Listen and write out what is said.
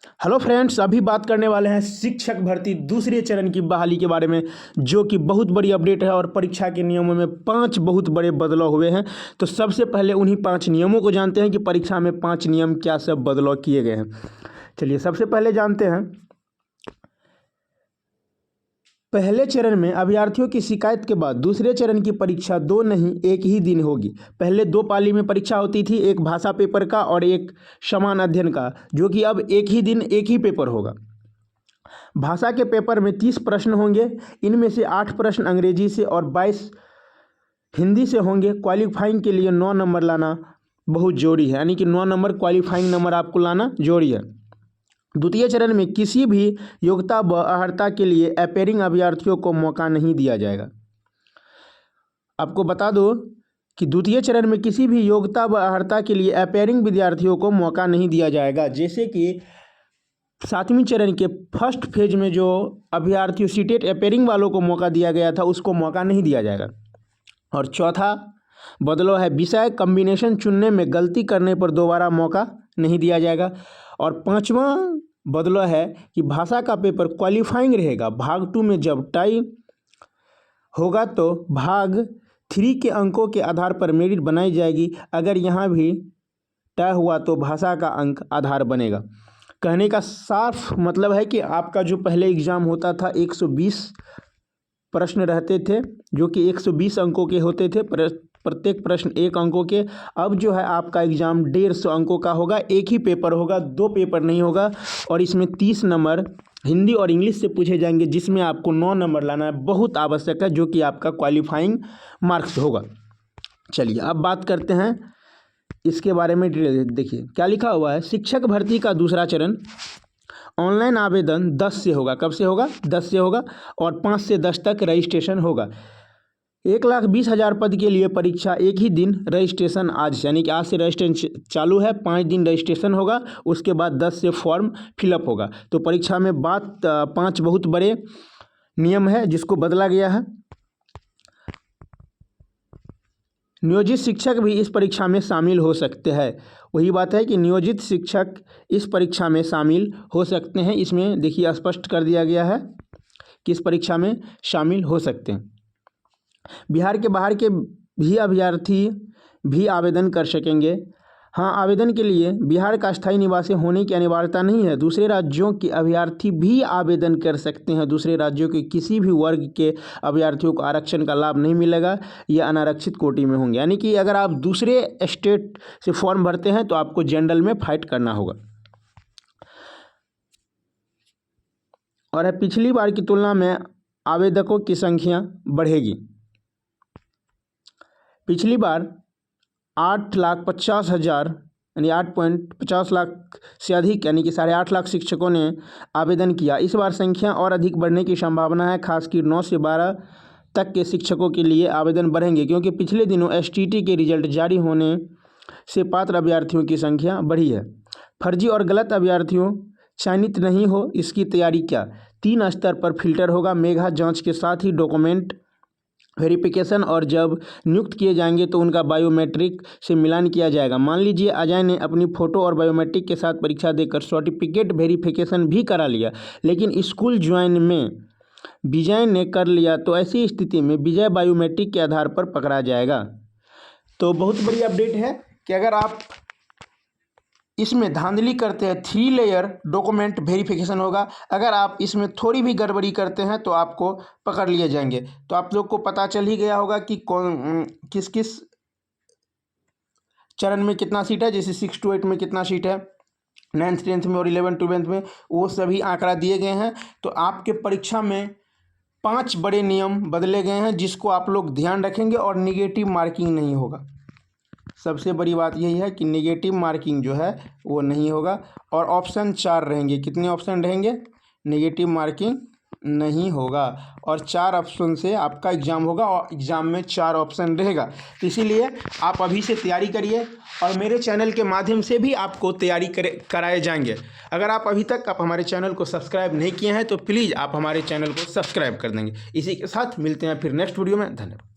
Hello friends, अभी बात करने वाले हैं शिक्षक भर्ती दूसरे चरण की बहाली के बारे में, जो कि बहुत बड़ी अपडेट है और परीक्षा के नियमों में 5 बहुत बड़े बदलाव हुए हैं। तो सबसे पहले उन्हीं 5 नियमों को जानते हैं कि परीक्षा में 5 नियम क्या सब बदलाव किए गए हैं। चलिए सबसे पहले जानते हैं। पहले चरण में अभ्यर्थियों की शिकायत के बाद दूसरे चरण की परीक्षा 2 नहीं 1 ही दिन होगी। पहले 2 पाली में परीक्षा होती थी, एक भाषा पेपर का और एक समान अध्ययन का, जो कि अब एक ही दिन एक ही पेपर होगा। भाषा के पेपर में 30 प्रश्न होंगे। इनमें से 8 प्रश्न अंग्रेजी से और 22 हिंदी से होंगे। क्वालिफाइंग के लिए 9 नंबर लाना बहुत जरूरी है, यानी कि 9 नंबर क्वालिफाइंग नंबर आपको लाना जरूरी है। द्वितीय चरण में किसी भी योग्यता व अर्हता के लिए अपेयरिंग अभ्यर्थियों को मौका नहीं दिया जाएगा। आपको बता दो कि द्वितीय चरण में किसी भी योग्यता व अर्हता के लिए अपेयरिंग विद्यार्थियों को मौका नहीं दिया जाएगा। जैसे कि 7वीं चरण के फर्स्ट फेज में जो अभ्यर्थियों सीटेट अपेयरिंग वालों को मौका दिया गया था, उसको मौका नहीं दिया जाएगा। और चौथा बदलाव है, विषय कॉम्बिनेशन चुनने में गलती करने पर दोबारा मौका नहीं दिया जाएगा। और 5वां बदलाव है कि भाषा का पेपर क्वालिफाइंग रहेगा। भाग 2 में जब टाई होगा तो भाग 3 के अंकों के आधार पर मेरिट बनाई जाएगी। अगर यहाँ भी टाई हुआ तो भाषा का अंक आधार बनेगा। कहने का साफ मतलब है कि आपका जो पहले एग्ज़ाम होता था 120 प्रश्न रहते थे, जो कि 120 अंकों के होते थे, प्रत्येक प्रश्न 1 अंकों के। अब जो है आपका एग्ज़ाम 150 अंकों का होगा। एक ही पेपर होगा, 2 पेपर नहीं होगा। और इसमें 30 नंबर हिंदी और इंग्लिश से पूछे जाएंगे, जिसमें आपको 9 नंबर लाना है, बहुत आवश्यक है, जो कि आपका क्वालिफाइंग मार्क्स होगा। चलिए अब बात करते हैं इसके बारे में डिटेल। देखिए क्या लिखा हुआ है। शिक्षक भर्ती का दूसरा चरण ऑनलाइन आवेदन 10 से होगा। कब से होगा? 10 से होगा। और 5 से 10 तक रजिस्ट्रेशन होगा। 1,20,000 पद के लिए परीक्षा एक ही दिन। रजिस्ट्रेशन आज, यानी कि आज से रजिस्ट्रेशन चालू है। 5 दिन रजिस्ट्रेशन होगा, उसके बाद 10 से फॉर्म फिलअप होगा। तो परीक्षा में 5 बहुत बड़े नियम है जिसको बदला गया है। नियोजित शिक्षक भी इस परीक्षा में शामिल हो सकते हैं। वही बात है कि नियोजित शिक्षक इस परीक्षा में शामिल हो सकते हैं। इसमें देखिए स्पष्ट कर दिया गया है कि इस परीक्षा में शामिल हो सकते हैं। बिहार के बाहर के भी अभ्यर्थी भी आवेदन कर सकेंगे। हाँ, आवेदन के लिए बिहार का स्थायी निवासी होने की अनिवार्यता नहीं है। दूसरे राज्यों के अभ्यर्थी भी आवेदन कर सकते हैं। दूसरे राज्यों के किसी भी वर्ग के अभ्यर्थियों को आरक्षण का लाभ नहीं मिलेगा। ये अनारक्षित कोटि में होंगे, यानी कि अगर आप दूसरे स्टेट से फॉर्म भरते हैं तो आपको जनरल में फाइट करना होगा। और पिछली बार की तुलना में आवेदकों की संख्या बढ़ेगी। पिछली बार 8,50,000 यानी 8.50 लाख से अधिक, यानी कि 8.5 लाख शिक्षकों ने आवेदन किया। इस बार संख्या और अधिक बढ़ने की संभावना है। खासकर 9 से 12 तक के शिक्षकों के लिए आवेदन बढ़ेंगे, क्योंकि पिछले दिनों एसटीटी के रिजल्ट जारी होने से पात्र अभ्यर्थियों की संख्या बढ़ी है। फर्जी और गलत अभ्यर्थियों चयनित नहीं हो, इसकी तैयारी क्या? 3 स्तर पर फिल्टर होगा। मेधा जाँच के साथ ही डॉक्यूमेंट वेरिफिकेशन, और जब नियुक्त किए जाएंगे तो उनका बायोमेट्रिक से मिलान किया जाएगा। मान लीजिए अजय ने अपनी फ़ोटो और बायोमेट्रिक के साथ परीक्षा देकर सर्टिफिकेट वेरिफिकेशन भी करा लिया, लेकिन स्कूल ज्वाइन में विजय ने कर लिया, तो ऐसी स्थिति में विजय बायोमेट्रिक के आधार पर पकड़ा जाएगा। तो बहुत बड़ी अपडेट है कि अगर आप इसमें धांधली करते हैं, 3 लेयर डॉक्यूमेंट वेरिफिकेशन होगा। अगर आप इसमें थोड़ी भी गड़बड़ी करते हैं तो आपको पकड़ लिए जाएंगे। तो आप लोग को पता चल ही गया होगा कि किस किस चरण में कितना सीट है। जैसे 6 to 8 में कितना सीट है, 9th 10th में और 11th 12th में, वो सभी आंकड़ा दिए गए हैं। तो आपके परीक्षा में 5 बड़े नियम बदले गए हैं, जिसको आप लोग ध्यान रखेंगे। और निगेटिव मार्किंग नहीं होगा। सबसे बड़ी बात यही है कि नेगेटिव मार्किंग जो है वो नहीं होगा। और ऑप्शन 4 रहेंगे। कितने ऑप्शन रहेंगे? नेगेटिव मार्किंग नहीं होगा। और 4 ऑप्शन से आपका एग्ज़ाम होगा, और एग्ज़ाम में 4 ऑप्शन रहेगा। तो इसीलिए आप अभी से तैयारी करिए, और मेरे चैनल के माध्यम से भी आपको तैयारी कराए जाएंगे। अगर आप अभी तक हमारे चैनल को सब्सक्राइब नहीं किए हैं तो प्लीज़ आप हमारे चैनल को सब्सक्राइब कर देंगे। इसी के साथ मिलते हैं फिर नेक्स्ट वीडियो में। धन्यवाद।